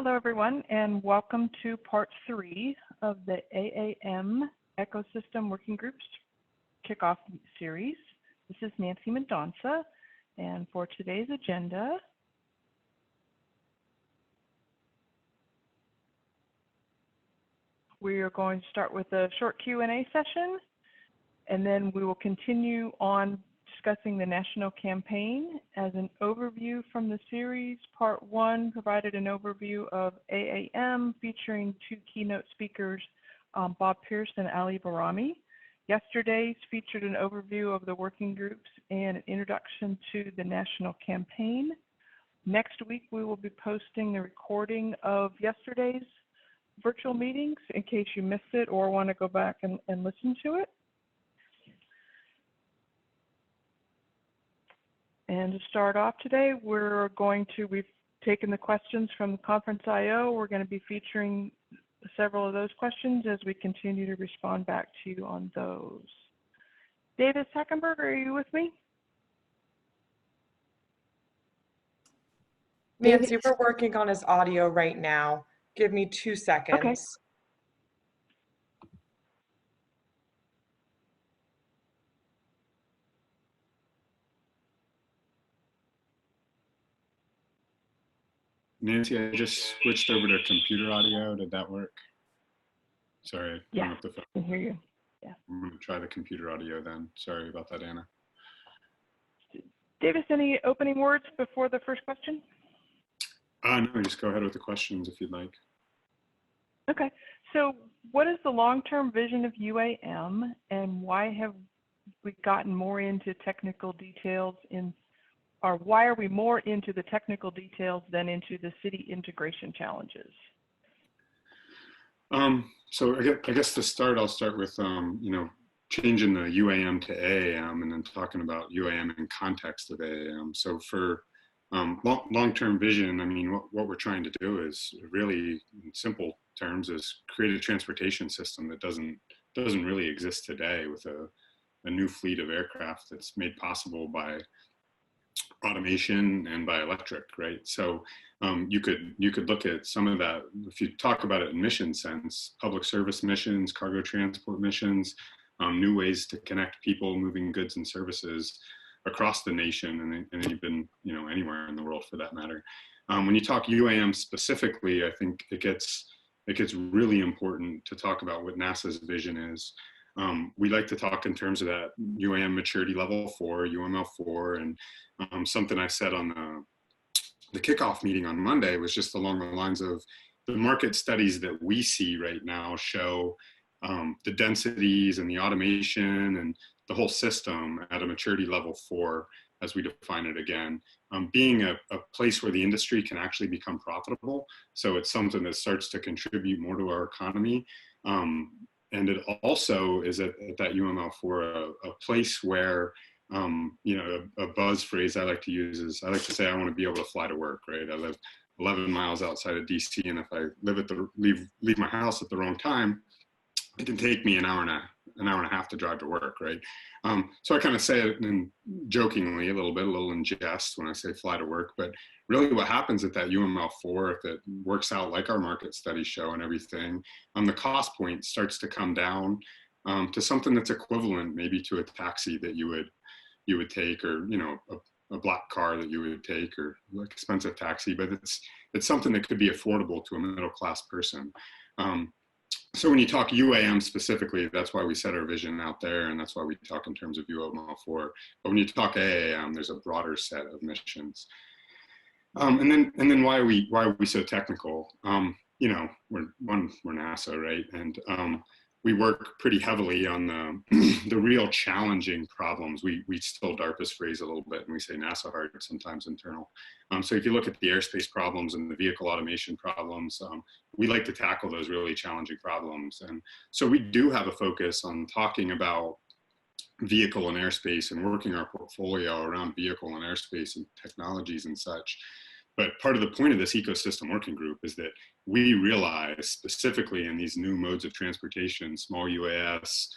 Hello, everyone, and welcome to part 3 of the AAM Ecosystem Working Group's Kickoff series. This is Nancy Mendonça, and for today's agenda, we are going to start with a short Q&A session, and then we will continue on discussing the national campaign. As an overview from the series, part 1 provided an overview of AAM featuring 2 keynote speakers, Bob Pierce and Ali Barami. Yesterday's featured an overview of the working groups and an introduction to the national campaign. Next week, we will be posting the recording of yesterday's virtual meetings in case you missed it or want to go back and listen to it. And to start off today, we've taken the questions from the Conference IO. We're going to be featuring several of those questions as we continue to respond back to you on those. David Hackenberg, are you with me? Nancy, we're working on his audio right now. Give me 2 seconds. Okay. Nancy, I just switched over to computer audio. Did that work? Sorry, I hung up the phone. I can hear you. Yeah. I'm going to try the computer audio then. Sorry about that, Anna. Davis, any opening words before the first question? No, just go ahead with the questions if you'd like. Okay. So what is the long-term vision of UAM, and why have we gotten more into technical details or why are we more into the technical details than into the city integration challenges? So I guess to start, I'll start with, changing the UAM to AAM and then talking about UAM in context of AAM. So for long-term vision, I mean, what we're trying to do is really, in simple terms, is create a transportation system that doesn't really exist today with a new fleet of aircraft that's made possible by automation and by electric, right? So you could look at some of that. If you talk about it in mission sense, public service missions, cargo transport missions, new ways to connect people moving goods and services across the nation and even anywhere in the world for that matter. When you talk UAM specifically, I think it gets really important to talk about what NASA's vision is. We like to talk in terms of that UAM maturity level 4, UML4, and something I said on the kickoff meeting on Monday was just along the lines of the market studies that we see right now show the densities and the automation and the whole system at a maturity level 4, as we define it again, being a place where the industry can actually become profitable. So it's something that starts to contribute more to our economy. And it also is at that UML4 a place where, a buzz phrase I like to use is, I like to say I want to be able to fly to work, right? I live 11 miles outside of DC, and if I leave my house at the wrong time, it can take me an hour and a half to drive to work, right? So I kind of say it jokingly a little in jest when I say fly to work, but really what happens at that UML4, if it works out like our market studies show and everything, the cost point starts to come down to something that's equivalent maybe to a taxi that you would take, or a black car that you would take, or an expensive taxi, but it's something that could be affordable to a middle class person. So when you talk UAM specifically, that's why we set our vision out there, and that's why we talk in terms of UML4. But when you talk AAM, there's a broader set of missions. And then why are we so technical? We're NASA, right? And we work pretty heavily on the real challenging problems. We still DARPA's phrase a little bit, and we say NASA hard sometimes internal. So if you look at the airspace problems and the vehicle automation problems, we like to tackle those really challenging problems. And so we do have a focus on talking about vehicle and airspace and working our portfolio around vehicle and airspace and technologies and such. But part of the point of this ecosystem working group is that we realize specifically in these new modes of transportation, small UAS,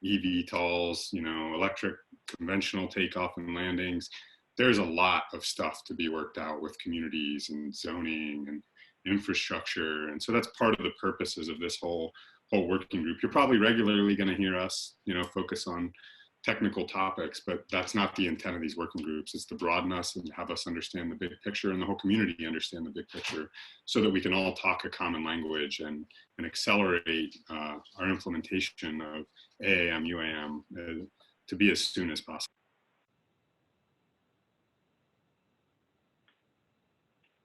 eVTOLs, electric conventional takeoff and landings, there's a lot of stuff to be worked out with communities and zoning infrastructure. And so that's part of the purposes of this whole working group. You're probably regularly going to hear us, focus on technical topics, but that's not the intent of these working groups. It's to broaden us and have us understand the big picture, and the whole community understand the big picture, so that we can all talk a common language and accelerate our implementation of AAM, UAM to be as soon as possible.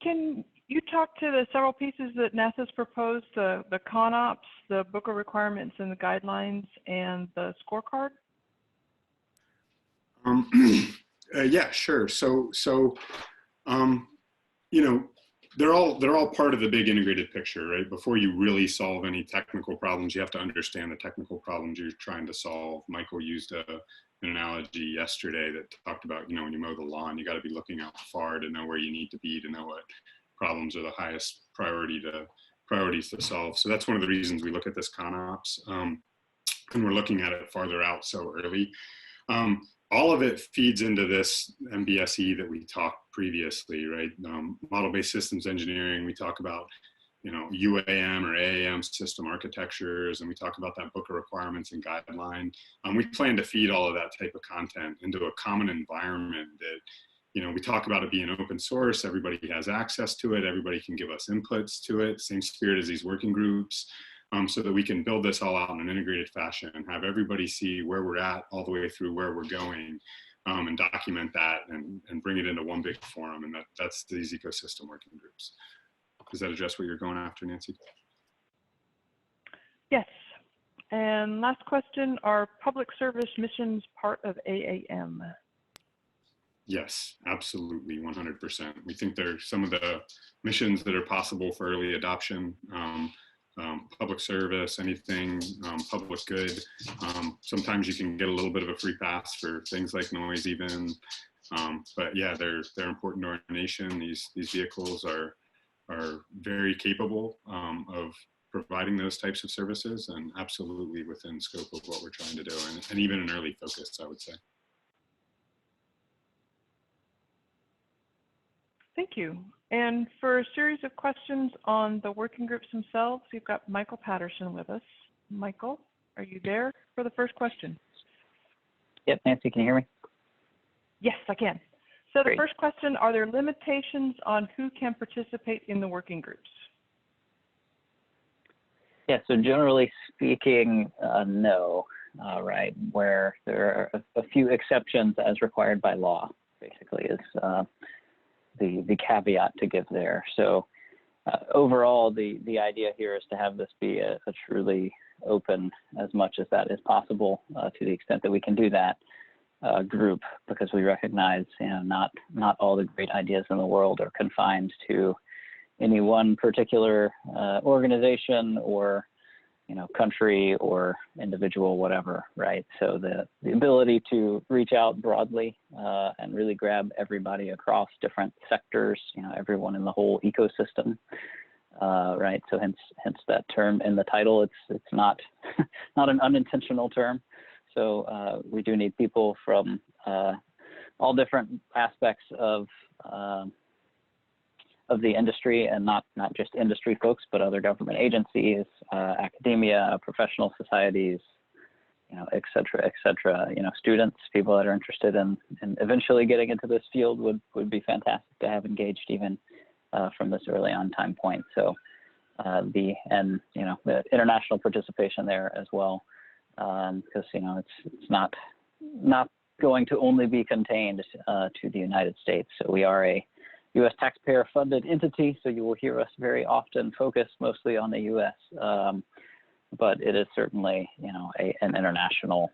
Can you talk to the several pieces that NASA's proposed, the CONOPS, the book of requirements and the guidelines, and the scorecard? Yeah, sure. So they're all part of the big integrated picture, right? Before you really solve any technical problems, you have to understand the technical problems you're trying to solve. Michael used an analogy yesterday that talked about, when you mow the lawn, you got to be looking out far to know where you need to be, to know what problems are the highest priorities to solve. So that's one of the reasons we look at this CONOPS, and we're looking at it farther out so early. All of it feeds into this MBSE that we talked previously, right? Model-based systems engineering, we talk about, UAM or AAM system architectures, and we talk about that book of requirements and guideline. We plan to feed all of that type of content into a common environment that, we talk about it being open source, everybody has access to it, everybody can give us inputs to it, same spirit as these working groups. So that we can build this all out in an integrated fashion and have everybody see where we're at all the way through where we're going, and document that and bring it into one big forum. And that's these ecosystem working groups. Does that address what you're going after, Nancy? Yes. And last question, are public service missions part of AAM? Yes, absolutely, 100%. We think they're some of the missions that are possible for early adoption. Public service, anything public good. Sometimes you can get a little bit of a free pass for things like noise even. But yeah, they're important to our nation. These vehicles are very capable of providing those types of services, and absolutely within scope of what we're trying to do, and even an early focus, I would say. Thank you. And for a series of questions on the working groups themselves, we've got Michael Patterson with us. Michael, are you there for the first question? Yep, Nancy, can you hear me? Yes, I can. So the Great. first question, are there limitations on who can participate in the working groups? Yeah, so generally speaking, no, right, where there are a few exceptions as required by law, basically, is the caveat to give there. So overall, the idea here is to have this be a truly open, as much as that is possible, to the extent that we can do that, group, because we recognize, not all the great ideas in the world are confined to any one particular organization or country or individual, whatever, right? So the ability to reach out broadly and really grab everybody across different sectors, everyone in the whole ecosystem, right? So hence that term in the title. It's not not an unintentional term. So we do need people from all different aspects of the industry, and not just industry folks, but other government agencies, academia, professional societies, et cetera, students, people that are interested in eventually getting into this field would be fantastic to have engaged even from this early on time point. So the international participation there as well, because it's not going to only be contained to the United States. So we are a U.S. taxpayer-funded entity, so you will hear us very often focus mostly on the U.S., but it is certainly, an international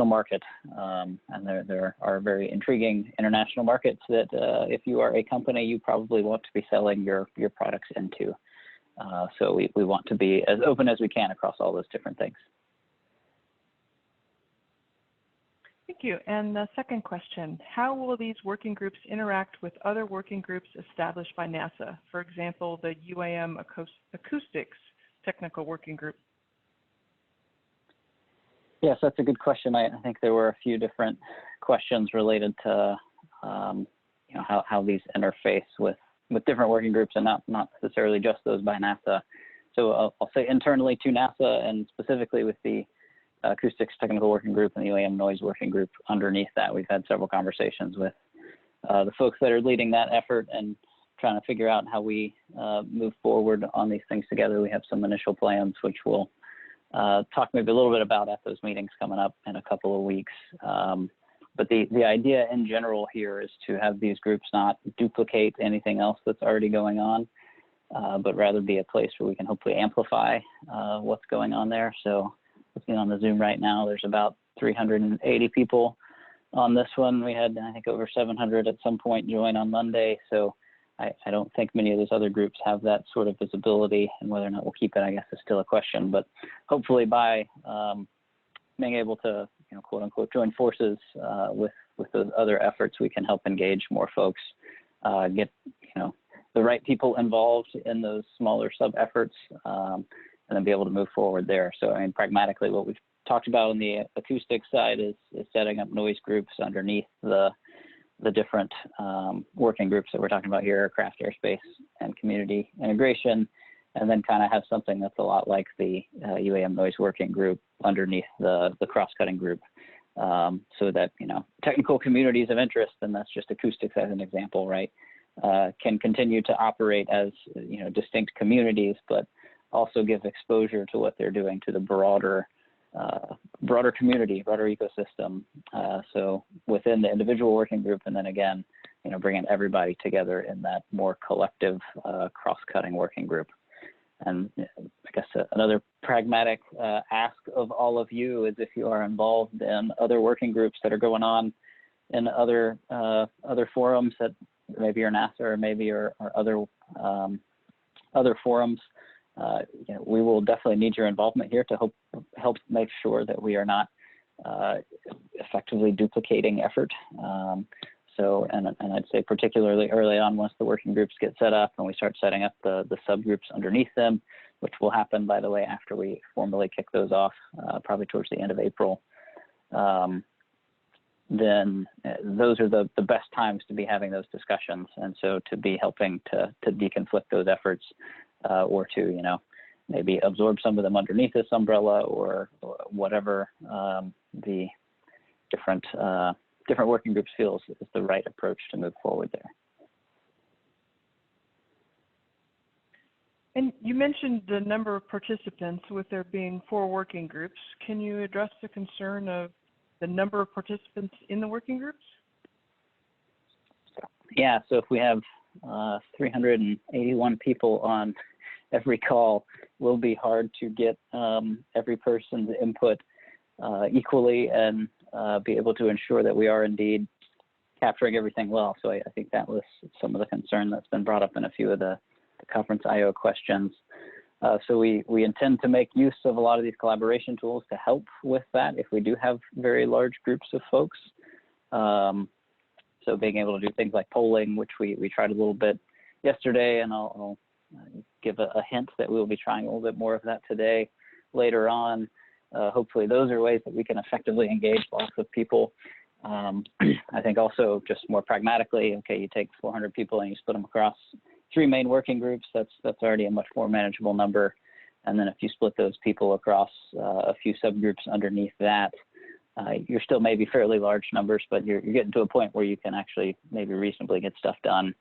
market, and there are very intriguing international markets that, if you are a company, you probably want to be selling your products into. So we want to be as open as we can across all those different things. Thank you. And the second question, how will these working groups interact with other working groups established by NASA? For example, the UAM Acoustics Technical Working Group. Yes, that's a good question. I think there were a few different questions related to, how these interface with different working groups and not necessarily just those by NASA. So I'll say internally to NASA and specifically with the acoustics technical working group and the UAM noise working group underneath that. We've had several conversations with the folks that are leading that effort and trying to figure out how we move forward on these things together. We have some initial plans, which we'll talk maybe a little bit about at those meetings coming up in a couple of weeks. But the idea in general here is to have these groups not duplicate anything else that's already going on, but rather be a place where we can hopefully amplify what's going on there. So looking on the Zoom right now, there's about 380 people on this one. We had, I think, over 700 at some point join on Monday. So I don't think many of those other groups have that sort of visibility, and whether or not we'll keep it, I guess, is still a question. But hopefully by being able to, quote unquote, join forces with those other efforts, we can help engage more folks, get, the right people involved in those smaller sub efforts, and then be able to move forward there. So, I mean, pragmatically, what we've talked about on the acoustic side is setting up noise groups underneath the different working groups that we're talking about here, craft, airspace, and community integration, and then kind of have something that's a lot like the UAM noise working group underneath the cross-cutting group, so that, technical communities of interest, and that's just acoustics as an example, right, can continue to operate as, distinct communities, but also give exposure to what they're doing to the broader community, broader ecosystem. So within the individual working group, and then again, bringing everybody together in that more collective cross-cutting working group. And I guess another pragmatic ask of all of you is, if you are involved in other working groups that are going on in other forums that maybe are NASA or maybe are other forums, we will definitely need your involvement here to help make sure that we are not effectively duplicating effort. And I'd say particularly early on, once the working groups get set up and we start setting up the subgroups underneath them, which will happen, by the way, after we formally kick those off, probably towards the end of April, then those are the best times to be having those discussions. And so to be helping to deconflict those efforts, or to, maybe absorb some of them underneath this umbrella, or whatever the different working groups feels is the right approach to move forward there. And you mentioned the number of participants, with there being 4 working groups. Can you address the concern of the number of participants in the working groups? Yeah, so if we have 381 people on every call, it will be hard to get every person's input equally and be able to ensure that we are indeed capturing everything well. So I think that was some of the concern that's been brought up in a few of the conference IO questions. So we intend to make use of a lot of these collaboration tools to help with that if we do have very large groups of folks. So being able to do things like polling, which we tried a little bit yesterday, and I'll give a hint that we will be trying a little bit more of that today later on. Hopefully those are ways that we can effectively engage lots of people. I think also, just more pragmatically, okay, you take 400 people and you split them across 3 main working groups, that's already a much more manageable number. And then if you split those people across a few subgroups underneath that, you're still maybe fairly large numbers, but you're getting to a point where you can actually maybe reasonably get stuff done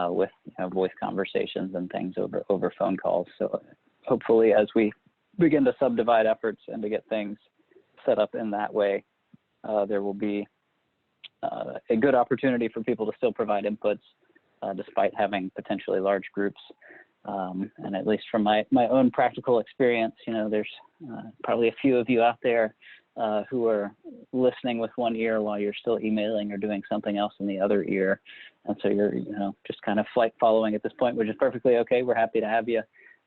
with voice conversations and things over phone calls. So hopefully, as we begin to subdivide efforts and to get things set up in that way, there will be a good opportunity for people to still provide inputs despite having potentially large groups. And at least from my own practical experience, there's probably a few of you out there who are listening with one ear while you're still emailing or doing something else in the other ear. And so you're, just kind of flight following at this point, which is perfectly okay. We're happy to have you.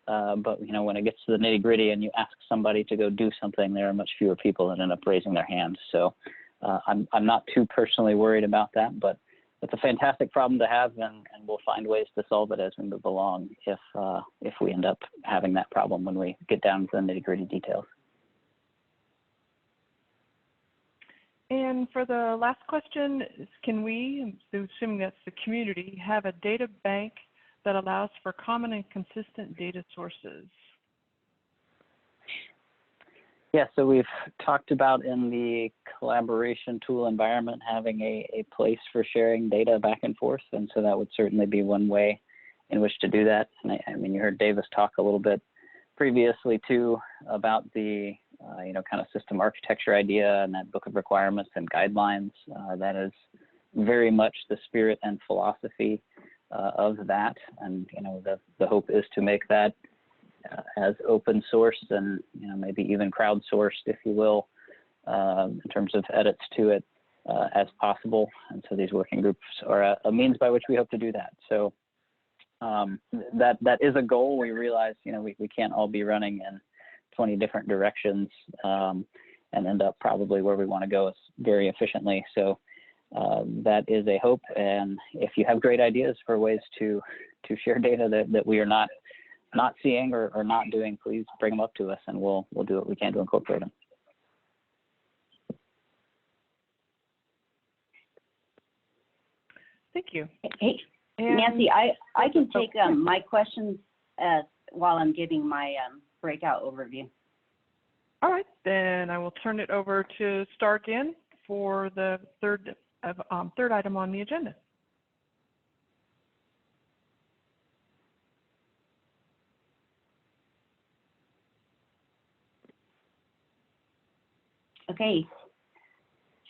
But, when it gets to the nitty gritty and you ask somebody to go do something, there are much fewer people that end up raising their hands. So I'm not too personally worried about that, but it's a fantastic problem to have, and we'll find ways to solve it as we move along if we end up having that problem when we get down to the nitty gritty details. And for the last question, can we, assuming that's the community, have a data bank that allows for common and consistent data sources? Yeah, so we've talked about in the collaboration tool environment having a place for sharing data back and forth, and so that would certainly be one way in which to do that. And I mean, you heard Davis talk a little bit previously too about the kind of system architecture idea and that book of requirements and guidelines. That is very much the spirit and philosophy of that, and the hope is to make that as open source and maybe even crowdsourced, if you will, in terms of edits to it as possible. And so these working groups are a means by which we hope to do that. So that is a goal. We realize we can't all be running in 20 different directions and end up probably where we want to go very efficiently. So that is a hope. And if you have great ideas for ways to share data that we are not seeing or not doing, please bring them up to us, and we'll do what we can to incorporate them. Thank you. Hey, And Nancy, I can take my questions while I'm giving my breakout overview. all right, then I will turn it over to Star again for the third item on the agenda. Okay,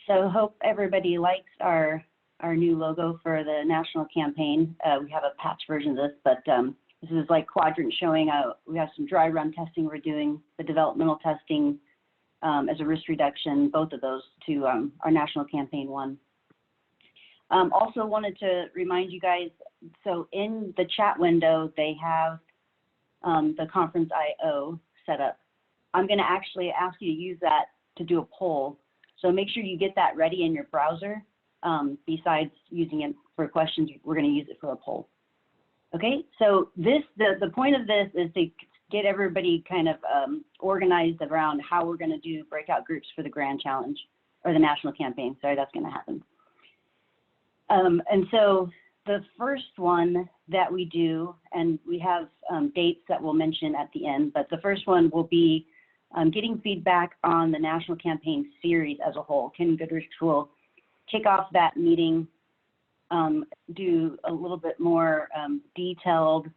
so hope everybody likes our new logo for the national campaign. We have a patch version of this, but this is like quadrant showing we have some dry run testing we're doing, the developmental testing as a risk reduction, both of those to our national campaign one. Also wanted to remind you guys, so in the chat window, they have the conference IO set up. I'm gonna actually ask you to use that to do a poll. So make sure you get that ready in your browser. Besides using it for questions, we're going to use it for a poll. Okay, so the point of this is to get everybody kind of organized around how we're going to do breakout groups for the Grand Challenge or the national campaign. Sorry, that's going to happen. And so the first one that we do, and we have dates that we'll mention at the end, but the first one will be getting feedback on the national campaign series as a whole. Ken Goodrich will kick off that meeting, do a little bit more detailed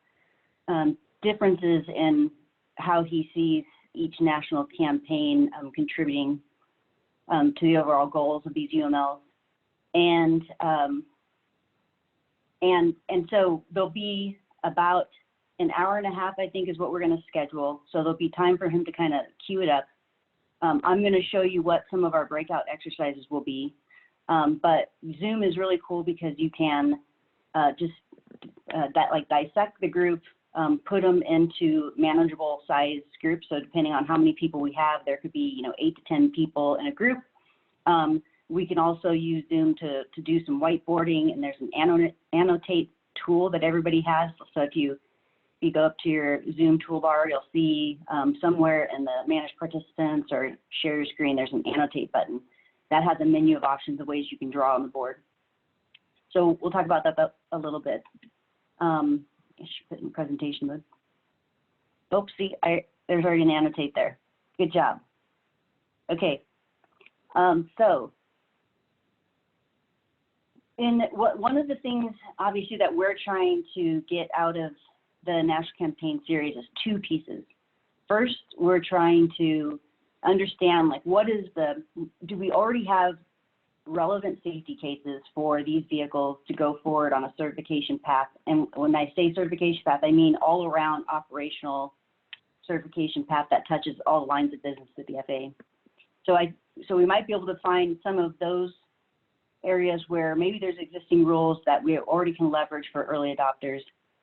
differences in how he sees each national campaign contributing to the overall goals of these UMLs. And so there'll be about an hour and a half, I think, is what we're going to schedule. So there'll be time for him to kind of queue it up. I'm going to show you what some of our breakout exercises will be. But Zoom is really cool because you can dissect the group, put them into manageable size groups. So depending on how many people we have, there could be 8 to 10 people in a group. We can also use Zoom to do some whiteboarding, and there's an annotate tool that everybody has. So if you go up to your Zoom toolbar, you'll see somewhere in the Manage Participants or Share Your Screen, there's an Annotate button. That has a menu of options of ways you can draw on the board. So we'll talk about that a little bit. I should put in presentation mode. Oh, see, there's already an Annotate there. Good job. Okay, so one of the things, obviously, that we're trying to get out of the National Campaign Series is 2 pieces. First, we're trying to understand, do we already have relevant safety cases for these vehicles to go forward on a certification path? And when I say certification path, I mean all around operational certification path that touches all the lines of business with the FAA. So we might be able to find some of those areas where maybe there's existing rules that we already can leverage for early adopters.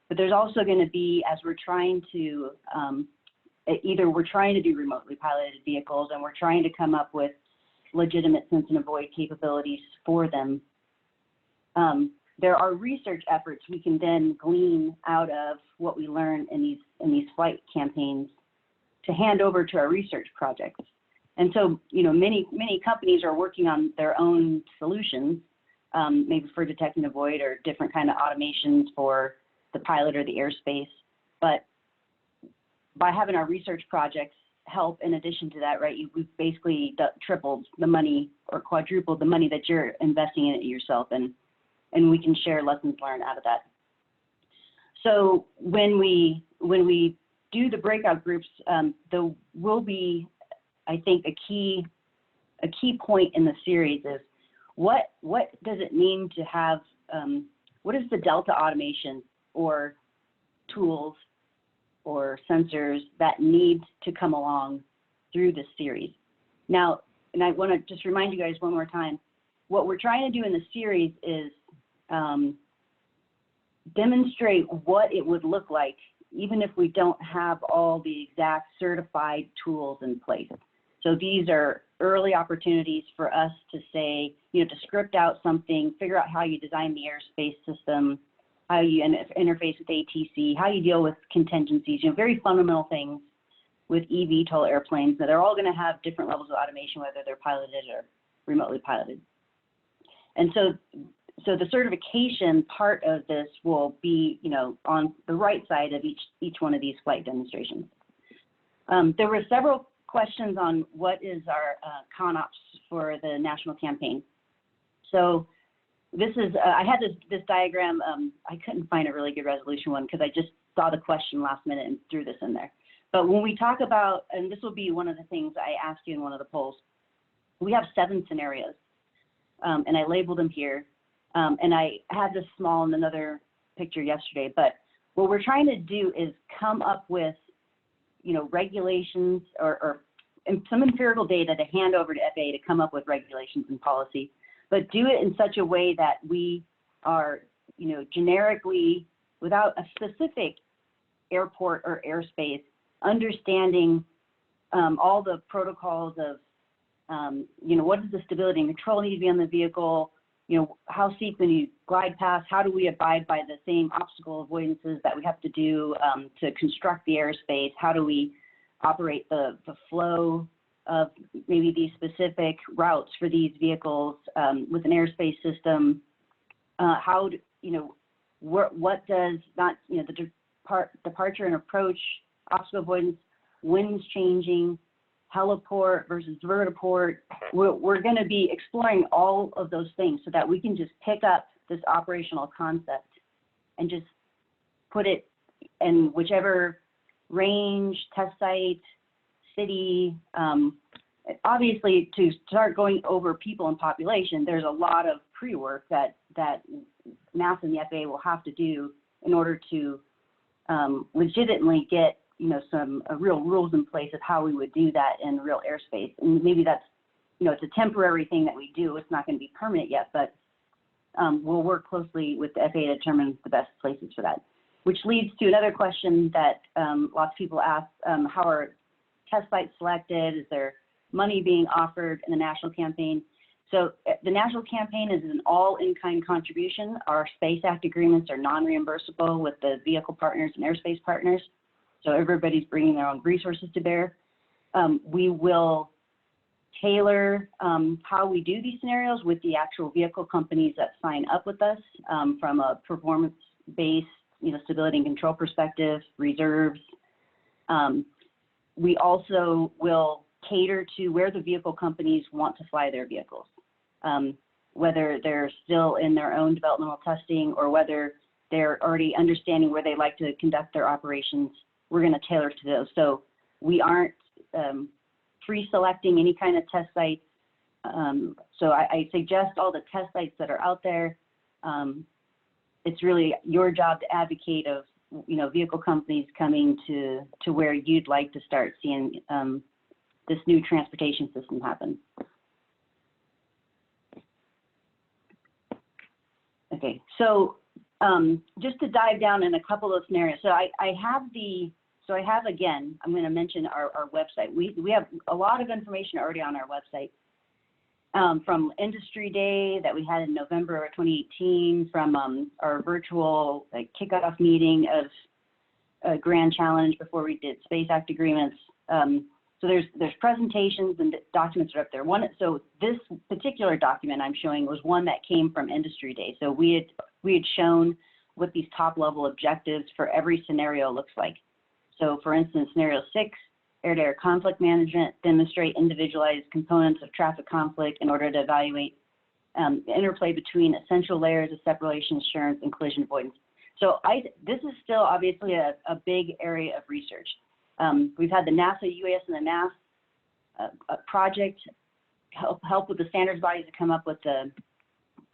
But there's also going to be, as we're trying to, either we're trying to do remotely piloted vehicles and we're trying to come up with legitimate sense and avoid capabilities for them. There are research efforts we can then glean out of what we learn in these flight campaigns to hand over to our research projects. And so, many companies are working on their own solutions, maybe for detect and avoid or different kind of automations for the pilot or the airspace. But by having our research projects help in addition to that, right, we've basically tripled the money or quadrupled the money that you're investing in it yourself, and we can share lessons learned out of that. So when we do the breakout groups, there will be, I think, a key point in the series is what does it mean to have, what is the Delta automation or tools or sensors that need to come along through this series. Now, and I want to just remind you guys one more time, what we're trying to do in the series is demonstrate what it would look like even if we don't have all the exact certified tools in place. So these are early opportunities for us to say, to script out something, figure out how you design the airspace system, how you interface with ATC, how you deal with contingencies, very fundamental things with eVTOL airplanes that are all going to have different levels of automation, whether they're piloted or remotely piloted. And so the certification part of this will be, on the right side of each one of these flight demonstrations. There were several questions on what is our ConOps for the national campaign. So this is, I had this diagram, I couldn't find a really good resolution one because I just saw the question last minute and threw this in there. But when we talk about, and this will be one of the things I asked you in one of the polls, we have 7 scenarios, and I labeled them here. And I had this small in another picture yesterday, but what we're trying to do is come up with, regulations or some empirical data to hand over to FAA to come up with regulations and policy, but do it in such a way that we are, generically, without a specific airport or airspace, understanding all the protocols of, what does the stability and control need to be on the vehicle, how steep when you glide past, how do we abide by the same obstacle avoidances that we have to do to construct the airspace, how do we operate the flow of maybe these specific routes for these vehicles with an airspace system, what does not, the departure and approach, obstacle avoidance, winds changing, heliport versus vertiport. We're going to be exploring all of those things so that we can just pick up this operational concept and just put it in whichever range, test site, city. Obviously, to start going over people and population, there's a lot of pre-work that NASA and the FAA will have to do in order to legitimately get some real rules in place of how we would do that in real airspace. And maybe that's, it's a temporary thing that we do. It's not going to be permanent yet, but we'll work closely with the FAA to determine the best places for that. Which leads to another question that lots of people ask, how are test sites selected? Is there money being offered in the national campaign? So the national campaign is an all-in-kind contribution. Our Space Act agreements are non-reimbursable with the vehicle partners and airspace partners. So everybody's bringing their own resources to bear. We will tailor how we do these scenarios with the actual vehicle companies that sign up with us from a performance-based, stability and control perspective, reserves. We also will cater to where the vehicle companies want to fly their vehicles, whether they're still in their own developmental testing or whether they're already understanding where they like to conduct their operations. We're going to tailor to those. So we aren't pre-selecting any kind of test sites. So I suggest all the test sites that are out there. It's really your job to advocate of, vehicle companies coming to where you'd like to start seeing this new transportation system happen. Okay, so just to dive down in a couple of scenarios. So I have, again, I'm going to mention our website. We have a lot of information already on our website from Industry Day that we had in November of 2018, from our virtual kickoff meeting of Grand Challenge before we did Space Act agreements. So there's presentations and documents are up there. So this particular document I'm showing was one that came from Industry Day. So we had shown what these top level objectives for every scenario looks like. So for instance, scenario 6, air-to-air conflict management, demonstrate individualized components of traffic conflict in order to evaluate interplay between essential layers of separation assurance and collision avoidance. So this is still obviously a big area of research. We've had the NASA, UAS, and the NAS project help with the standards bodies to come up with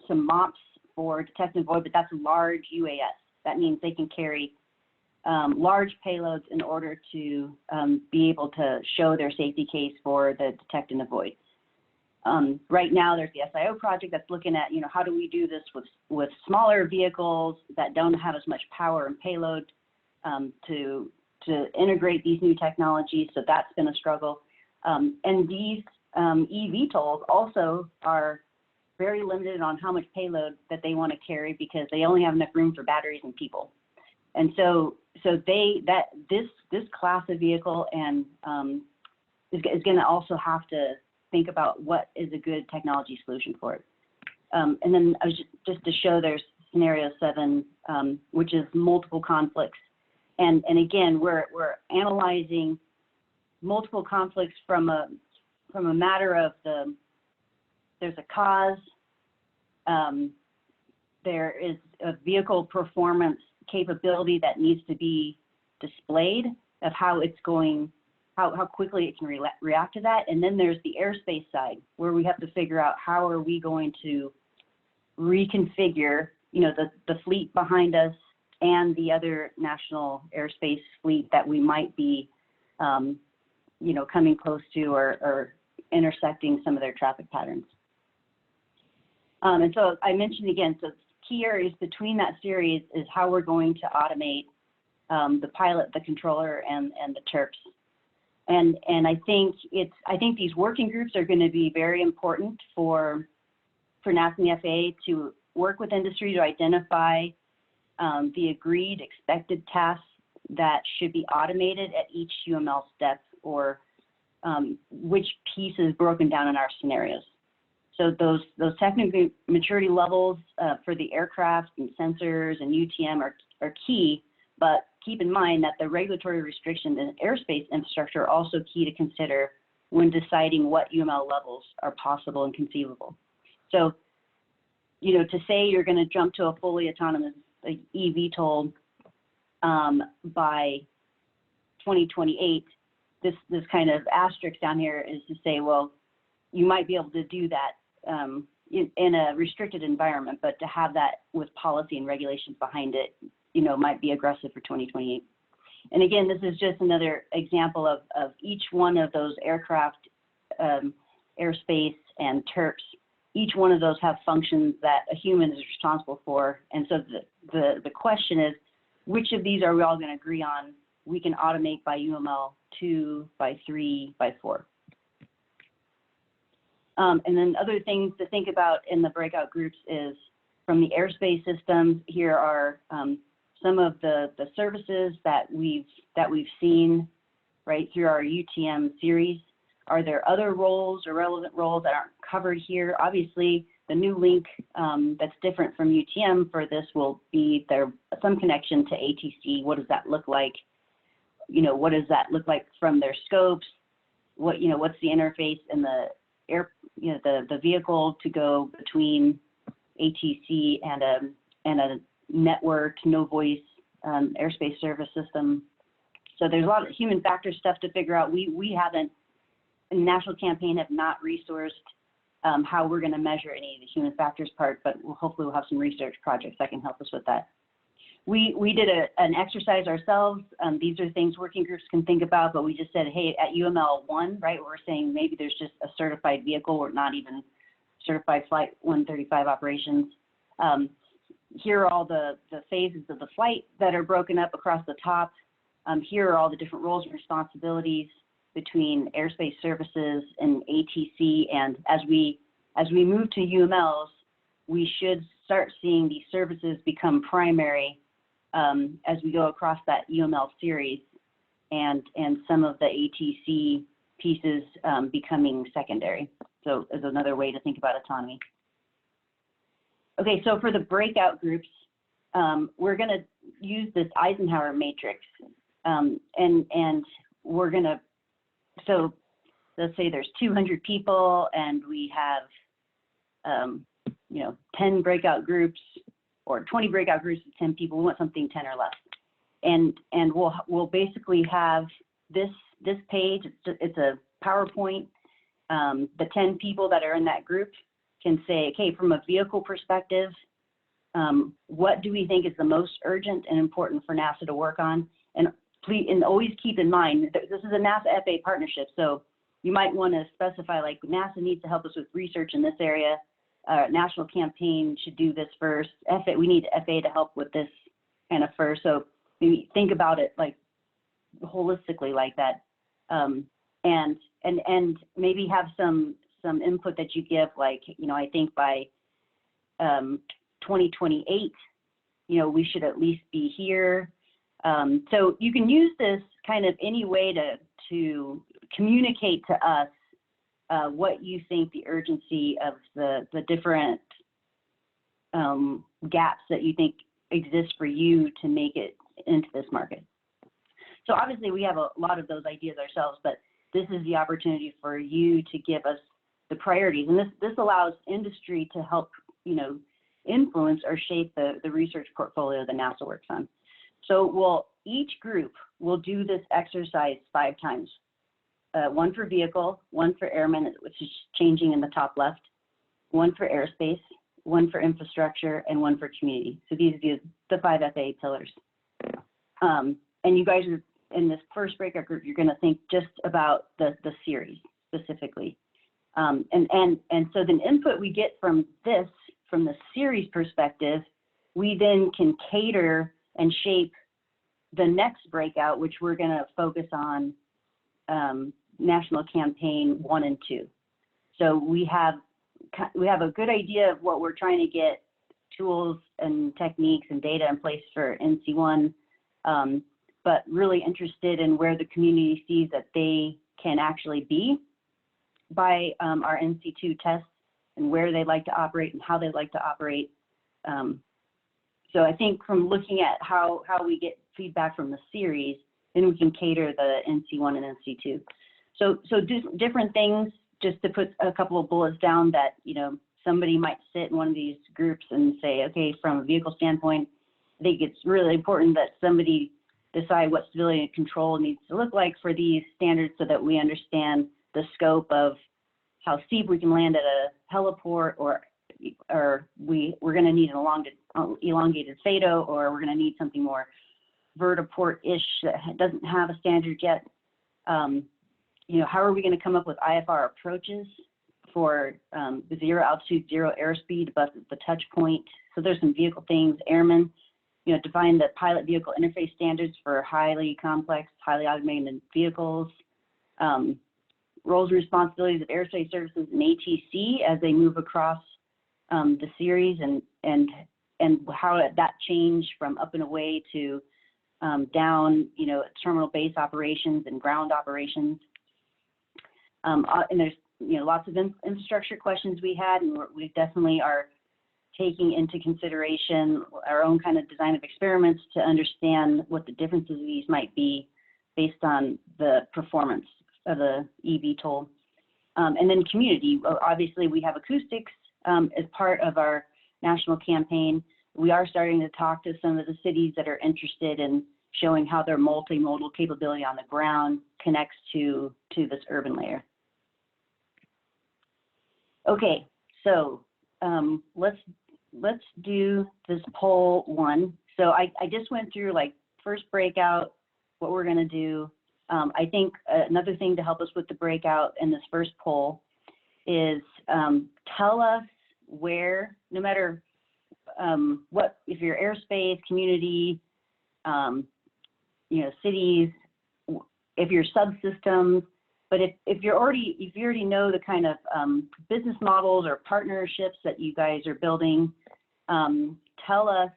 some MOPs for detect and avoid, but that's a large UAS. That means they can carry large payloads in order to be able to show their safety case for the detect and avoid. Right now, there's the SIO project that's looking at, how do we do this with smaller vehicles that don't have as much power and payload to integrate these new technologies. So that's been a struggle. And these eVTOLs also are very limited on how much payload that they want to carry because they only have enough room for batteries and people. And so this class of vehicle and is going to also have to think about what is a good technology solution for it. And then I was just to show there's scenario 7, which is multiple conflicts. And again, we're analyzing multiple conflicts from a matter of there's a cause, there is a vehicle performance capability that needs to be displayed of how it's going, how quickly it can react to that. And then there's the airspace side where we have to figure out how are we going to reconfigure, the fleet behind us and the other national airspace fleet that we might be, coming close to or intersecting some of their traffic patterns. And so I mentioned again, so key areas between that series is how we're going to automate the pilot, the controller, and the terps. And I think these working groups are going to be very important for NASA and the FAA to work with industry to identify the agreed expected tasks that should be automated at each UML step, or which piece is broken down in our scenarios. So those technical maturity levels for the aircraft and sensors and UTM are key, but keep in mind that the regulatory restrictions in airspace infrastructure are also key to consider when deciding what UML levels are possible and conceivable. So, to say you're going to jump to a fully autonomous eVTOL by 2028, this kind of asterisk down here is to say, well, you might be able to do that in a restricted environment, but to have that with policy and regulations behind it, might be aggressive for 2028. And again, this is just another example of each one of those aircraft, airspace, and terps. Each one of those have functions that a human is responsible for. And so the question is, which of these are we all going to agree on we can automate by UML 2, by 3, by 4? And then other things to think about in the breakout groups is from the airspace systems, here are some of the services that we've seen right through our UTM series. Are there other roles or relevant roles that aren't covered here? Obviously, the new link that's different from UTM for this will be there some connection to ATC. What does that look like? What does that look like from their scopes? What's the interface in the air, the vehicle to go between ATC and a networked no voice airspace service system. So there's a lot of human factor stuff to figure out. We haven't, in the national campaign, have not resourced how we're going to measure any of the human factors part, but hopefully we'll have some research projects that can help us with that. We did an exercise ourselves. These are things working groups can think about, but we just said, hey, at UML 1, right, we're saying maybe there's just a certified vehicle or not even certified flight 135 operations. Here are all the phases of the flight that are broken up across the top. Here are all the different roles and responsibilities between airspace services and ATC. And as we move to UMLs, we should start seeing these services become primary as we go across that UML series, and some of the ATC pieces becoming secondary. So as another way to think about autonomy. Okay, so for the breakout groups, we're going to use this Eisenhower matrix, and we're going to, so let's say there's 200 people and we have, 10 breakout groups or 20 breakout groups of 10 people. We want something 10 or less. And we'll basically have this page, it's a PowerPoint. The 10 people that are in that group can say, okay, from a vehicle perspective, what do we think is the most urgent and important for NASA to work on? And please, and always keep in mind that this is a NASA FAA partnership, so you might want to specify, like, NASA needs to help us with research in this area. National campaign should do this first. We need FAA to help with this kind of first. So maybe think about it like holistically like that, and maybe have some input that you give, like, I think by 2028, we should at least be here. So you can use this kind of any way to communicate to us what you think the urgency of the different gaps that you think exist for you to make it into this market. So obviously we have a lot of those ideas ourselves, but this is the opportunity for you to give us the priorities. And this allows industry to help, influence or shape the research portfolio that NASA works on. So each group will do this exercise 5 times. One for vehicle, one for airmen, which is changing in the top left, one for airspace, one for infrastructure, and one for community. So these are the 5 FAA pillars. And you guys are in this first breakout group, you're going to think just about the series specifically. And so the input we get from the series perspective, we then can cater and shape the next breakout, which we're going to focus on National Campaign 1 and 2. So we have a good idea of what we're trying to get, tools and techniques and data in place for NC1, but really interested in where the community sees that they can actually be by our NC2 tests, and where they'd like to operate and how they'd like to operate. So I think from looking at how we get feedback from the series, then we can cater the NC1 and NC2. So different things, just to put a couple of bullets down that, somebody might sit in one of these groups and say, okay, from a vehicle standpoint, I think it's really important that somebody decide what stability and control needs to look like for these standards, so that we understand the scope of how steep we can land at a heliport, or we're going to need an elongated FADO, or we're going to need something more vertiport-ish that doesn't have a standard yet. How are we going to come up with IFR approaches for the 0 altitude, 0 airspeed above the touch point? So there's some vehicle things. Airmen, define the pilot vehicle interface standards for highly complex, highly automated vehicles. Roles and responsibilities of airspace services and ATC as they move across the series, and how that change from up and away to down, terminal base operations and ground operations. And there's lots of infrastructure questions we had, and we definitely are taking into consideration our own kind of design of experiments to understand what the differences of these might be based on the performance of the eVTOL. And then community, obviously we have acoustics as part of our national campaign. We are starting to talk to some of the cities that are interested in showing how their multimodal capability on the ground connects to this urban layer. Okay, so let's do this poll 1. So I just went through, like, first breakout, what we're going to do. I think another thing to help us with the breakout in this first poll is tell us where, no matter what, if you're airspace, community, cities, if you're subsystems, but if you already know the kind of business models or partnerships that you guys are building, tell us,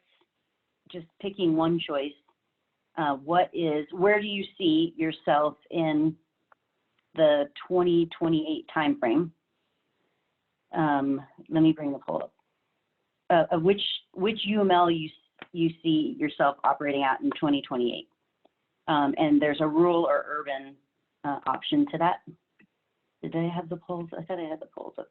just picking one choice, where do you see yourself in the 2028 timeframe. Let me bring the poll up. Which UML you see yourself operating at in 2028. And there's a rural or urban option to that. Did I have the polls? I thought I had the polls up.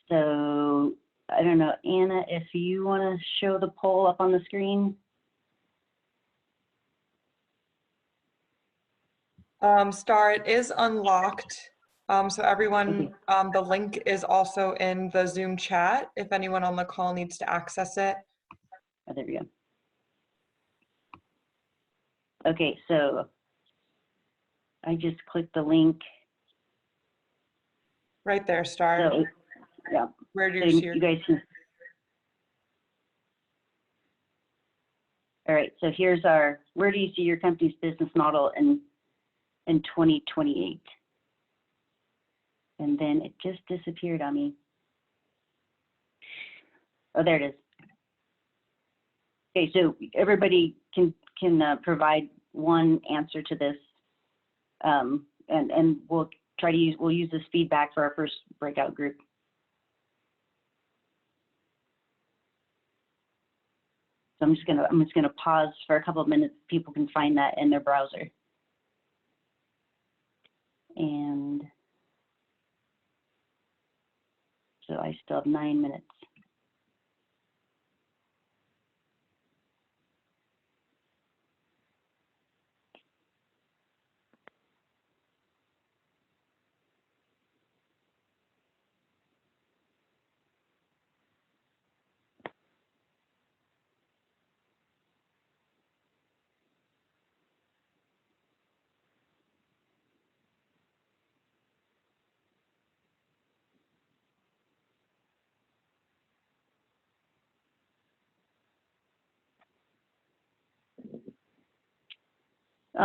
So I don't know, Anna, if you want to show the poll up on the screen. Star, it is unlocked. So everyone, the link is also in the Zoom chat if anyone on the call needs to access it. Oh, there we go. Okay, so I just clicked the link. Right there, Star. So, yeah. Where do So you see your... you guys can... All right, so here's our, where do you see your company's business model in 2028? And then it just disappeared on me. Oh, there it is. Okay, so everybody can provide one answer to this, and we'll try to use this feedback for our first breakout group. So I'm just gonna pause for a couple of minutes. People can find that in their browser. And so I still have 9 minutes.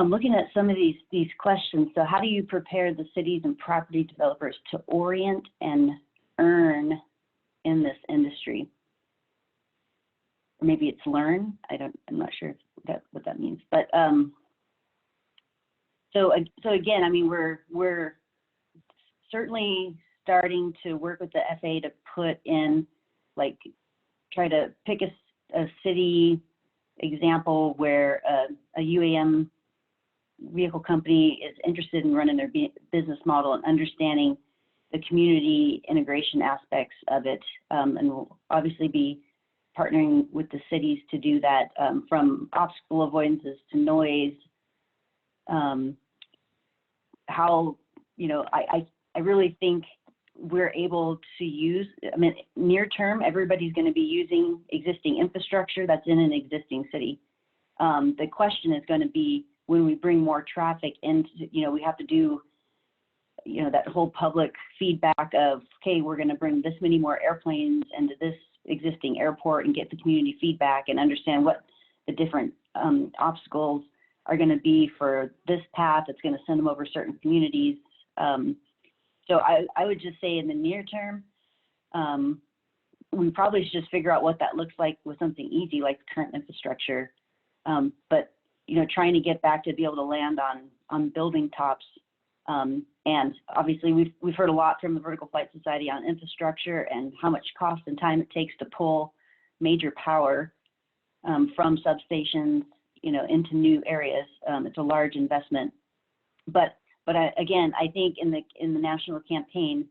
Looking at some of these questions, so how do you prepare the cities and property developers to orient and earn in this industry? Or maybe it's learn. I'm not sure what that means. But so again, I mean, we're certainly starting to work with the FAA to put in, like, try to pick a city example where a UAM vehicle company is interested in running their business model and understanding the community integration aspects of it, and we'll obviously be partnering with the cities to do that, from obstacle avoidances to noise. How, you know, I really think we're able to use, I mean, near term, everybody's going to be using existing infrastructure that's in an existing city. The question is going to be, when we bring more traffic into, you know, we have to do, you know, that whole public feedback of, okay, we're going to bring this many more airplanes into this existing airport and get the community feedback and understand what the different obstacles are going to be for this path that's going to send them over certain communities. So I would just say in the near term, we probably should just figure out what that looks like with something easy like current infrastructure. But you know, trying to get back to be able to land on building tops. And obviously we've heard a lot from the Vertical Flight Society on infrastructure and how much cost and time it takes to pull major power from substations, you know, into new areas. It's a large investment. But again, I think in the national campaign,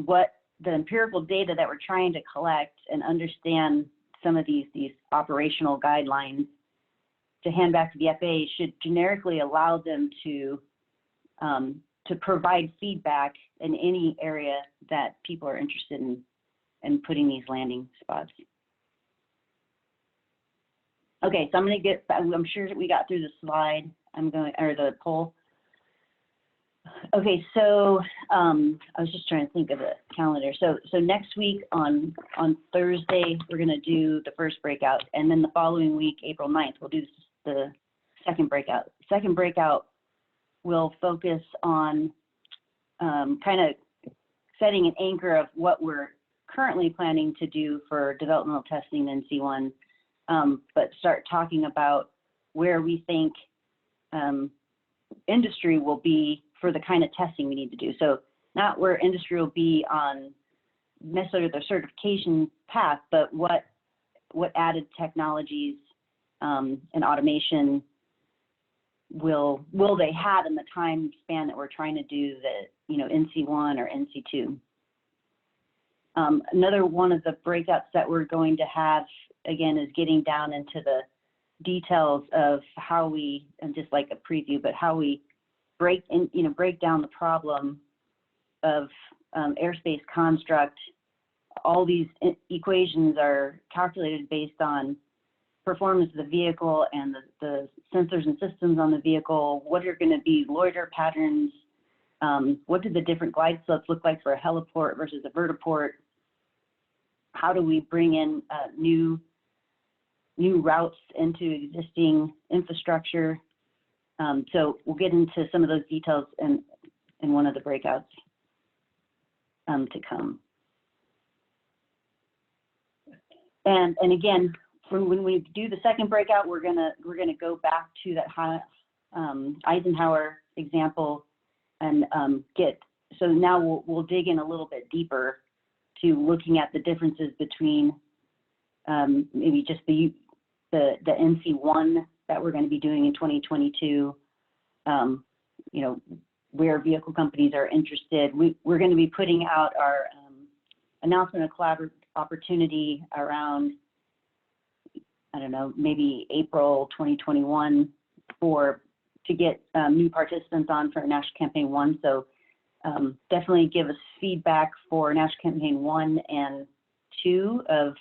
what the empirical data that we're trying to collect and understand some of these operational guidelines to hand back to the FAA should generically allow them to provide feedback in any area that people are interested in putting these landing spots. Okay, so I'm sure that we got through the slide. Or the poll. Okay, so I was just trying to think of a calendar. So next week on Thursday, we're gonna do the first breakout, and then the following week, April 9th, we'll do the second breakout. Second breakout will focus on kind of setting an anchor of what we're currently planning to do for developmental testing in C1, but start talking about where we think industry will be for the kind of testing we need to do. So not where industry will be on necessarily the certification path, but what added technologies and automation will they have in the time span that we're trying to do the NC1 or NC2. Another one of the breakouts that we're going to have again is getting down into the details of how we, and just like a preview, but how we break down the problem of airspace construct. All these equations are calculated based on performance of the vehicle and the sensors and systems on the vehicle. What are going to be loiter patterns? What do the different glide slopes look like for a heliport versus a vertiport? How do we bring in new routes into existing infrastructure? So we'll get into some of those details in one of the breakouts to come. And again, when we do the second breakout, we're gonna go back to that Eisenhower example and so now we'll dig in a little bit deeper to looking at the differences between maybe just the NC1 that we're going to be doing in 2022, where vehicle companies are interested. We're going to be putting out our announcement of collaborative opportunity around, I don't know, maybe April 2021 to get new participants on for National Campaign 1. So definitely give us feedback for National Campaign 1 and 2 of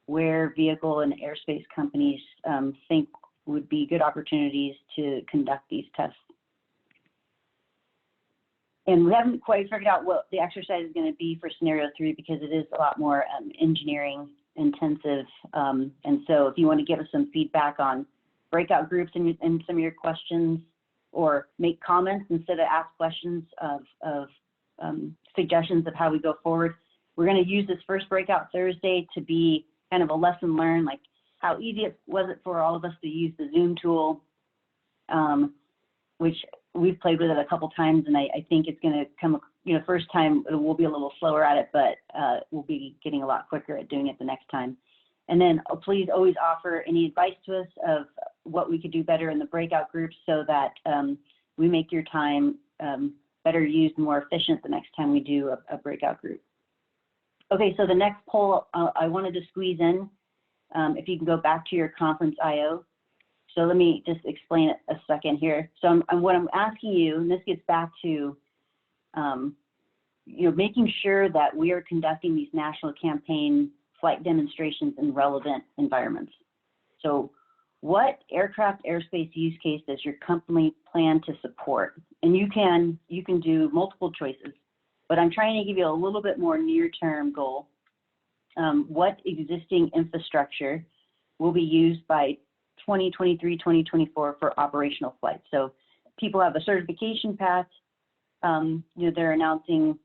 where vehicle and airspace companies think would be good opportunities to conduct these tests. And we haven't quite figured out what the exercise is going to be for scenario 3 because it is a lot more engineering intensive. And so if you want to give us some feedback on breakout groups and some of your questions, or make comments instead of ask questions of suggestions of how we go forward, we're going to use this first breakout Thursday to be kind of a lesson learned, like how easy was it for all of us to use the Zoom tool, which we've played with it a couple times, and I think it's going to come, first time we'll be a little slower at it, but we'll be getting a lot quicker at doing it the next time. And then please always offer any advice to us of what we could do better in the breakout groups so that we make your time better used, more efficient the next time we do a breakout group. Okay, so the next poll I wanted to squeeze in, if you can go back to your conference IO. So let me just explain it a second here. So what I'm asking you, and this gets back to making sure that we are conducting these national campaign flight demonstrations in relevant environments. So what aircraft airspace use case does your company plan to support? And you can do multiple choices, but I'm trying to give you a little bit more near-term goal. What existing infrastructure will be used by 2023, 2024 for operational flights? So people have a certification path, they're announcing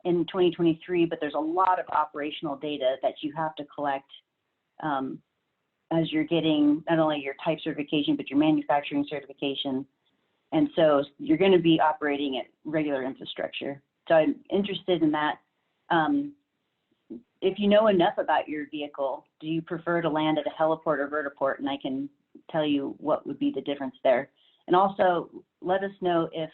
in 2023, but there's a lot of operational data that you have to collect as you're getting not only your type certification, but your manufacturing certification. And so you're going to be operating at regular infrastructure. So I'm interested in that. If you know enough about your vehicle, do you prefer to land at a heliport or vertiport? And I can tell you what would be the difference there. And also let us know if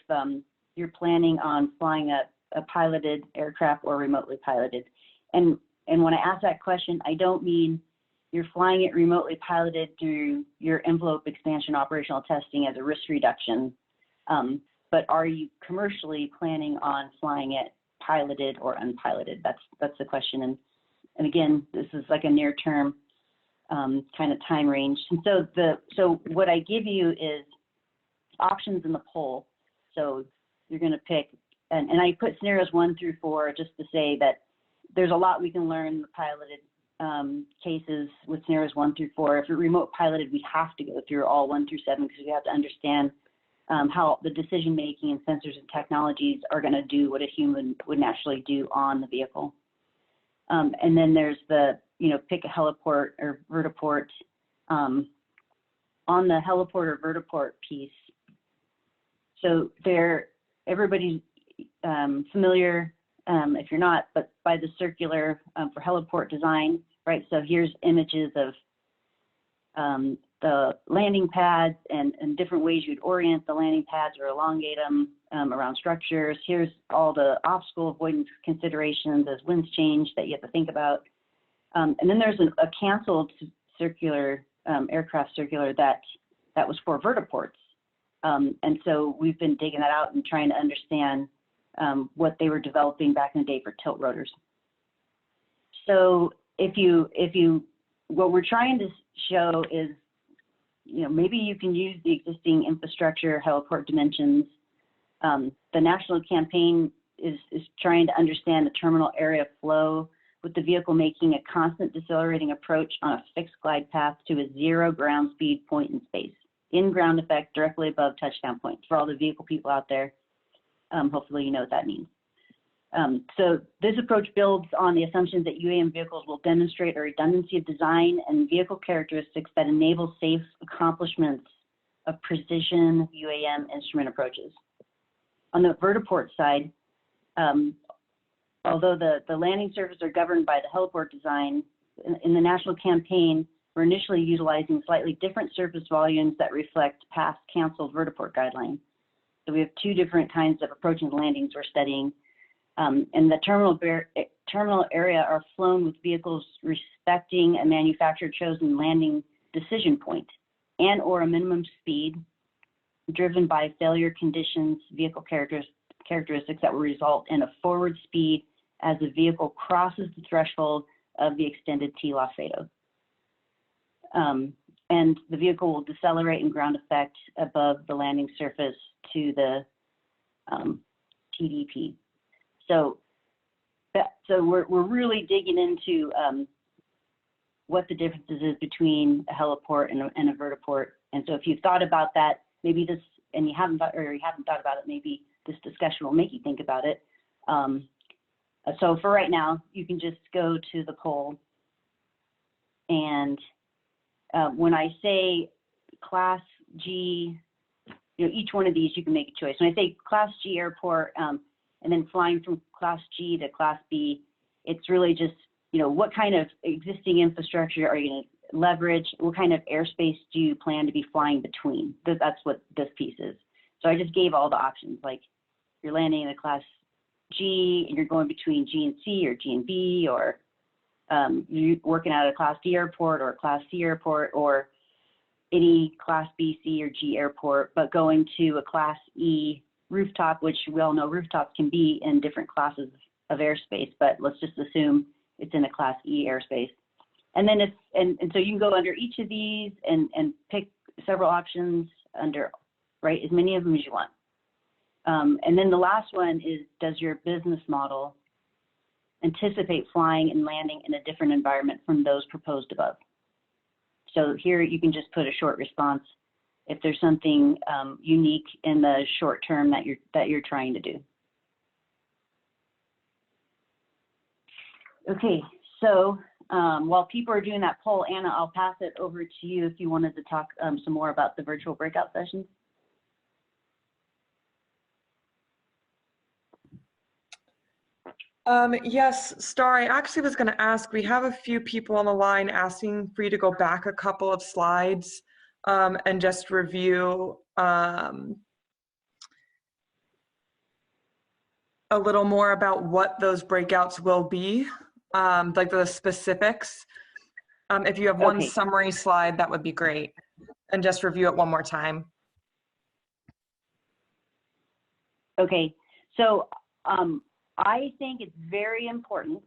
you're planning on flying a piloted aircraft or remotely piloted. And when I ask that question, I don't mean you're flying it remotely piloted through your envelope expansion operational testing as a risk reduction, but are you commercially planning on flying it piloted or unpiloted? That's the question. And again, this is like a near-term kind of time range. And so what I give you is options in the poll. So you're going to pick, and I put scenarios 1 through 4 just to say that there's a lot we can learn in the piloted cases with scenarios 1 through 4. If you're remote piloted, we have to go through all 1 through 7 because we have to understand how the decision making and sensors and technologies are going to do what a human would naturally do on the vehicle. And then there's the, pick a heliport or vertiport. on the heliport or vertiport piece, so everybody's familiar, if you're not, but by the circular for heliport design, right? So here's images of the landing pads and different ways you'd orient the landing pads or elongate them around structures. Here's all the obstacle avoidance considerations as winds change that you have to think about. And then there's a canceled circular, aircraft circular that was for vertiports. And so we've been digging that out and trying to understand what they were developing back in the day for tilt rotors. So what we're trying to show is, maybe you can use the existing infrastructure, heliport dimensions. The national campaign is trying to understand the terminal area flow with the vehicle making a constant decelerating approach on a fixed glide path to a 0 ground speed point in space, in ground effect directly above touchdown point. For all the vehicle people out there, hopefully you know what that means. So this approach builds on the assumptions that UAM vehicles will demonstrate a redundancy of design and vehicle characteristics that enable safe accomplishments of precision UAM instrument approaches. On the vertiport side, although the landing surfaces are governed by the heliport design, in the national campaign, we're initially utilizing slightly different surface volumes that reflect past canceled vertiport guidelines. So we have two different kinds of approaching landings we're studying. And the terminal area are flown with vehicles respecting a manufacturer-chosen landing decision point and or a minimum speed driven by failure conditions, vehicle characteristics that will result in a forward speed as the vehicle crosses the threshold of the extended TLOF FADO. And the vehicle will decelerate in ground effect above the landing surface to the TDP. So we're really digging into what the differences is between a heliport and a vertiport. And so if you've thought about that, maybe this, and you haven't thought about it, maybe this discussion will make you think about it. So for right now, you can just go to the poll. And when I say Class G, each one of these, you can make a choice. When I say Class G airport, and then flying from Class G to Class B, it's really just, what kind of existing infrastructure are you going to leverage? What kind of airspace do you plan to be flying between? That's what this piece is. So I just gave all the options, like you're landing in a Class G and you're going between G and C or G and B, or you're working at a Class D airport or a Class C airport, or any Class B, C, or G airport, but going to a Class E rooftop, which we all know rooftops can be in different classes of airspace, but let's just assume it's in a Class E airspace. And then and so you can go under each of these and pick several options under, right, as many of them as you want. And then the last one is, does your business model anticipate flying and landing in a different environment from those proposed above? So here you can just put a short response if there's something unique in the short term that you're trying to do. Okay, so while people are doing that poll, Anna, I'll pass it over to you if you wanted to talk some more about the virtual breakout sessions. Yes, Star, I actually was going to ask, we have a few people on the line asking for you to go back a couple of slides and just review a little more about what those breakouts will be, like the specifics. If you have one summary slide, that would be great. And just review it one more time. Okay, so I think it's very important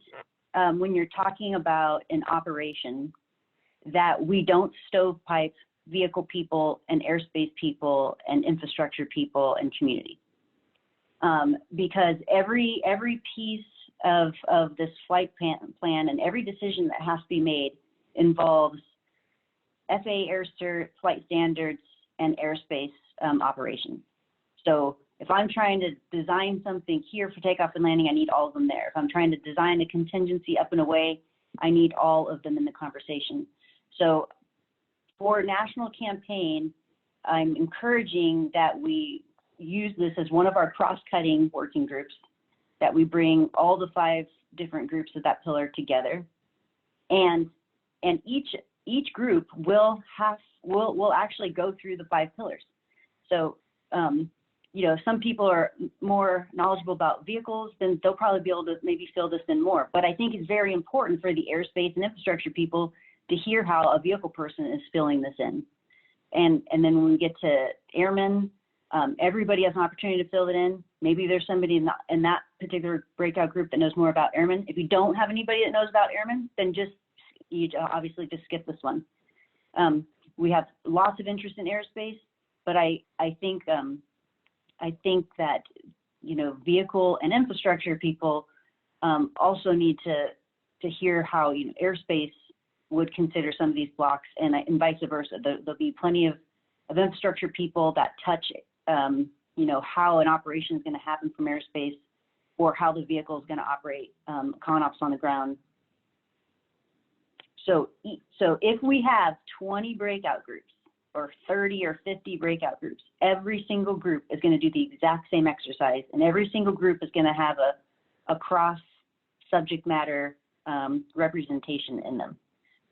when you're talking about an operation that we don't stovepipe vehicle people and airspace people and infrastructure people and community. Because every piece of this flight plan and every decision that has to be made involves FAA Air Cert, flight standards, and airspace operations. So if I'm trying to design something here for takeoff and landing, I need all of them there. If I'm trying to design a contingency up and away, I need all of them in the conversation. So for national campaign, I'm encouraging that we use this as one of our cross-cutting working groups, that we bring all the 5 different groups of that pillar together. And each group will actually go through the 5 pillars. So, you know, some people are more knowledgeable about vehicles, then they'll probably be able to maybe fill this in more. But I think it's very important for the airspace and infrastructure people to hear how a vehicle person is filling this in. And then when we get to airmen, everybody has an opportunity to fill it in. Maybe there's somebody in that particular breakout group that knows more about airmen. If you don't have anybody that knows about airmen, then you obviously just skip this one. We have lots of interest in airspace, but I think that, you know, vehicle and infrastructure people also need to hear how, you know, airspace would consider some of these blocks, and vice versa. There'll be plenty of infrastructure people that touch, you know, how an operation is going to happen from airspace, or how the vehicle is going to operate, ConOps on the ground. So if we have 20 breakout groups, or 30 or 50 breakout groups, every single group is going to do the exact same exercise, and every single group is going to have a cross subject matter representation in them.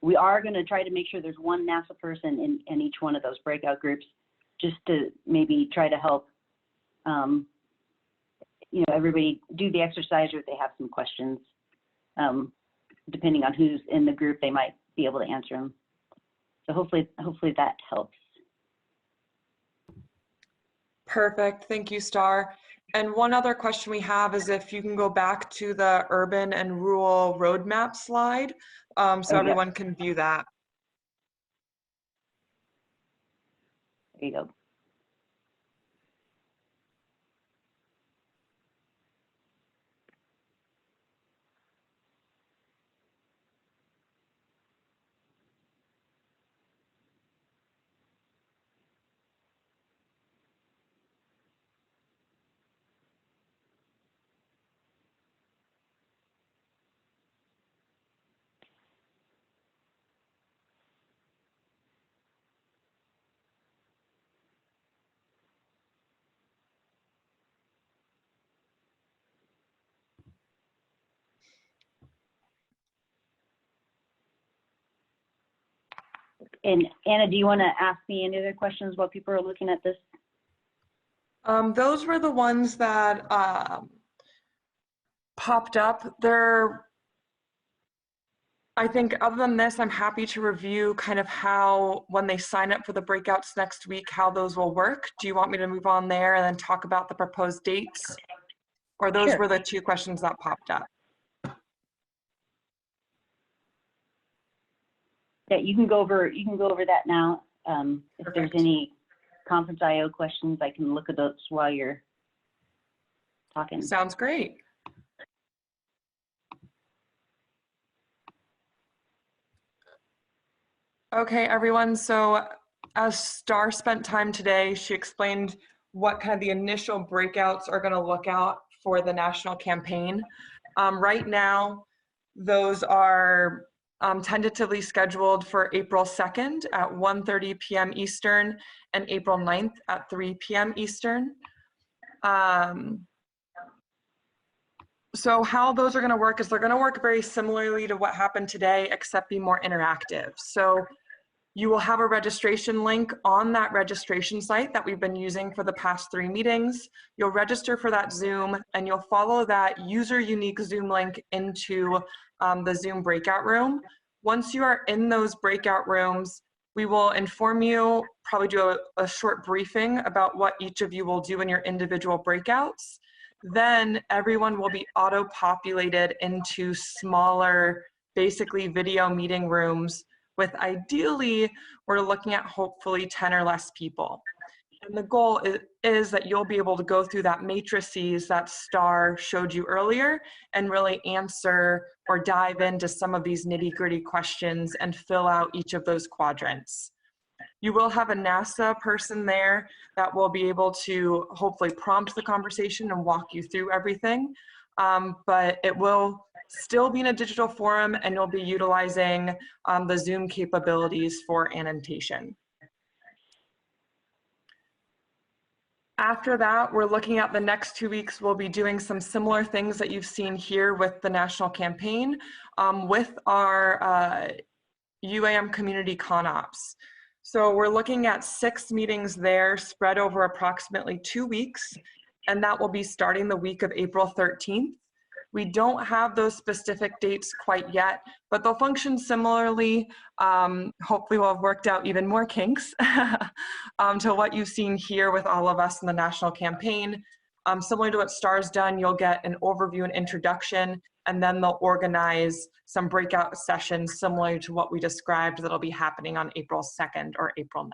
We are going to try to make sure there's one NASA person in each one of those breakout groups, just to maybe try to help, you know, everybody do the exercise, or if they have some questions, depending on who's in the group, they might be able to answer them. So hopefully that helps. Perfect. Thank you, Star. And one other question we have is if you can go back to the urban and rural roadmap slide, so everyone can view that. There you go. And Anna, do you want to ask me any other questions while people are looking at this? Those were the ones that popped up. I think other than this, I'm happy to review kind of how, when they sign up for the breakouts next week, how those will work. Do you want me to move on there and then talk about the proposed dates? Or those Sure. were the 2 questions that popped up? Yeah, you can go over that now. If there's Perfect. any conference IO questions, I can look at those while you're talking. Sounds great. Okay, everyone. So as Star spent time today, she explained what kind of the initial breakouts are going to look out for the national campaign. Right now, those are tentatively scheduled for April 2nd at 1:30 p.m. Eastern and April 9th at 3 p.m. Eastern. So how those are going to work is they're going to work very similarly to what happened today, except be more interactive. So you will have a registration link on that registration site that we've been using for the past 3 meetings. You'll register for that Zoom, and you'll follow that user unique Zoom link into the Zoom breakout room. Once you are in those breakout rooms, we will inform you, probably do a short briefing about what each of you will do in your individual breakouts. Then everyone will be auto-populated into smaller, basically video meeting rooms with, ideally, we're looking at hopefully 10 or less people. And the goal is that you'll be able to go through that matrices that Star showed you earlier and really answer or dive into some of these nitty-gritty questions and fill out each of those quadrants. You will have a NASA person there that will be able to hopefully prompt the conversation and walk you through everything. But it will still be in a digital forum, and you'll be utilizing the Zoom capabilities for annotation. After that, we're looking at the next 2 weeks. We'll be doing some similar things that you've seen here with the national campaign with our UAM community ConOps. So we're looking at 6 meetings there spread over approximately 2 weeks, and that will be starting the week of April 13th. We don't have those specific dates quite yet, but they'll function similarly. Hopefully we'll have worked out even more kinks to what you've seen here with all of us in the national campaign. Similar to what STAR's done, you'll get an overview and introduction, and then they'll organize some breakout sessions similar to what we described that'll be happening on April 2nd or April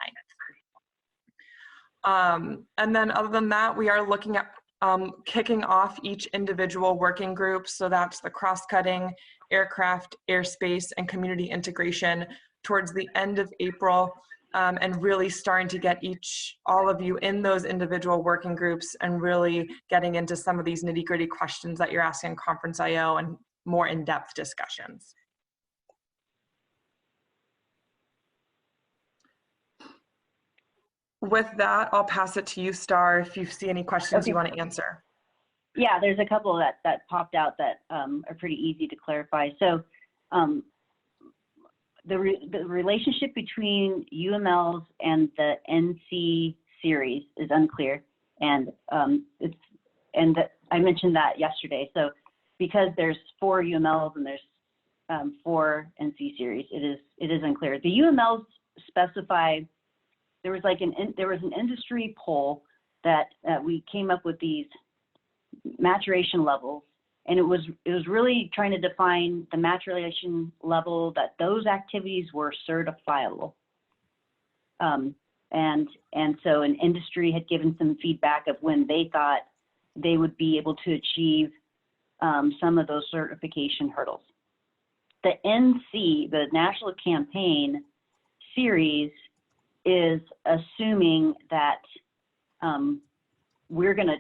9th. And then other than that, we are looking at kicking off each individual working group. So that's the cross-cutting, aircraft, airspace, and community integration towards the end of April, and really starting to get all of you in those individual working groups and really getting into some of these nitty-gritty questions that you're asking in Conference IO and more in-depth discussions. With that, I'll pass it to you, Star, if you see any questions you want to answer. Yeah, there's a couple that popped out that are pretty easy to clarify. So the relationship between UMLs and the NC series is unclear, and I mentioned that yesterday. So because there's 4 UMLs and there's 4 NC series, it is unclear. The UMLs specify. There was an industry poll that we came up with these maturation levels, and it was really trying to define the maturation level that those activities were certifiable. And so an industry had given some feedback of when they thought they would be able to achieve some of those certification hurdles. The NC, the National Campaign Series, is assuming that we're gonna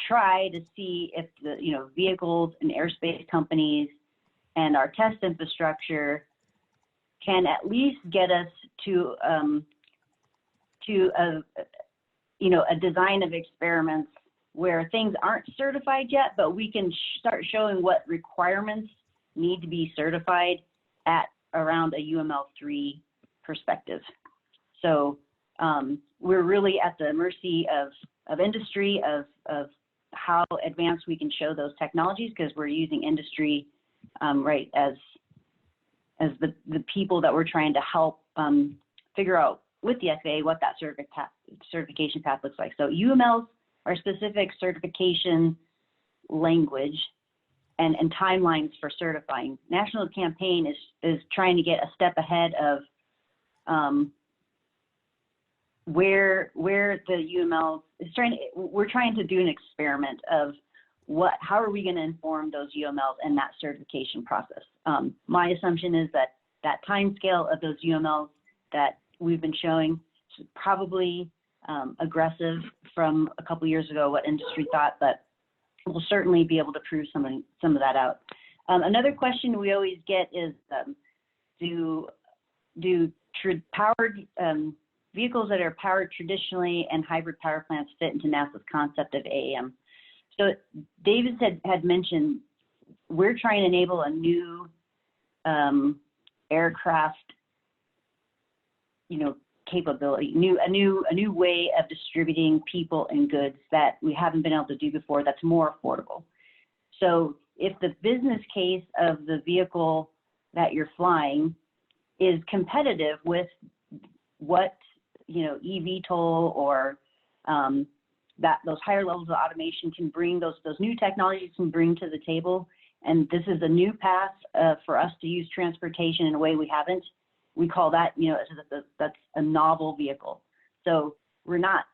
try to see if the vehicles and airspace companies and our test infrastructure can at least get us to a design of experiments where things aren't certified yet, but we can start showing what requirements need to be certified at around a UML3 perspective. So we're really at the mercy of industry, of how advanced we can show those technologies, because we're using industry right as the people that we're trying to help figure out with the FAA what that certification path looks like. So UMLs are specific certification language and timelines for certifying. National Campaign is trying to get a step ahead of where the UML is we're trying to do an experiment of how are we going to inform those UMLs in that certification process. My assumption is that time scale of those UMLs that we've been showing is probably aggressive from a couple years ago, what industry thought, but we'll certainly be able to prove some of that out. Another question we always get is, do powered vehicles that are powered traditionally and hybrid power plants fit into NASA's concept of AAM? So David had mentioned we're trying to enable a new aircraft, capability, a new way of distributing people and goods that we haven't been able to do before. That's more affordable. So if the business case of the vehicle that you're flying is competitive with what eVTOL or those higher levels of automation can bring, those new technologies can bring to the table, and this is a new path for us to use transportation in a way we haven't, we call that, that's a novel vehicle. So we're not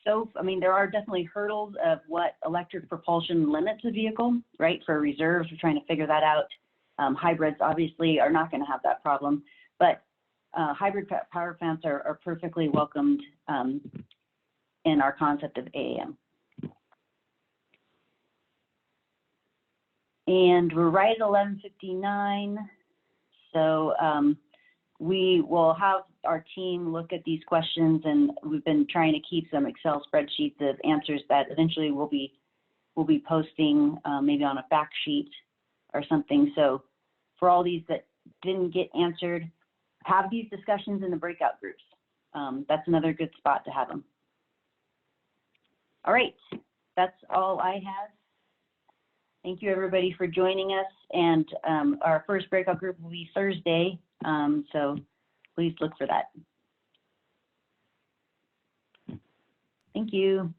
there are definitely hurdles of what electric propulsion limits a vehicle, right? For reserves, we're trying to figure that out. Hybrids obviously are not going to have that problem, but hybrid power plants are perfectly welcomed in our concept of AAM. And we're right at 11:59. So we will have our team look at these questions, and we've been trying to keep some Excel spreadsheets of answers that eventually we'll be posting maybe on a fact sheet or something. So for all these that didn't get answered, have these discussions in the breakout groups. That's another good spot to have them. All right, that's all I have. Thank you, everybody, for joining us. And our first breakout group will be Thursday, so please look for that. Thank you.